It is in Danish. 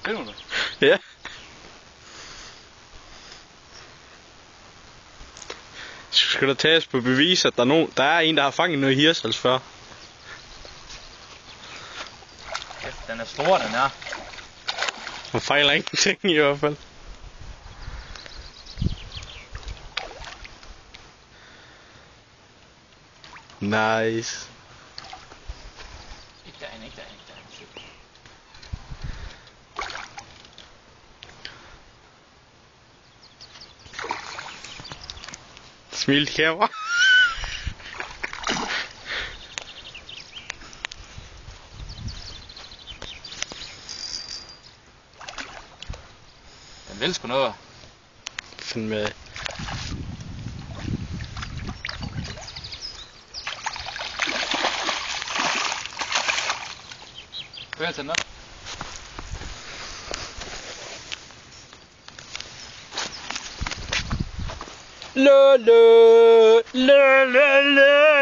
Finder du? Ja. Skal der tages på bevis, at der er en, der har fanget noget hirsels før? Den er stor, den er. Man fejler ingenting i hvert fald. Nice. Ikke derhen, ikke derhen, ikke derhen. Smil til kamera. Den vil sgu noget. Find med. Kan jeg tage den op? Lø lø lø lø lø.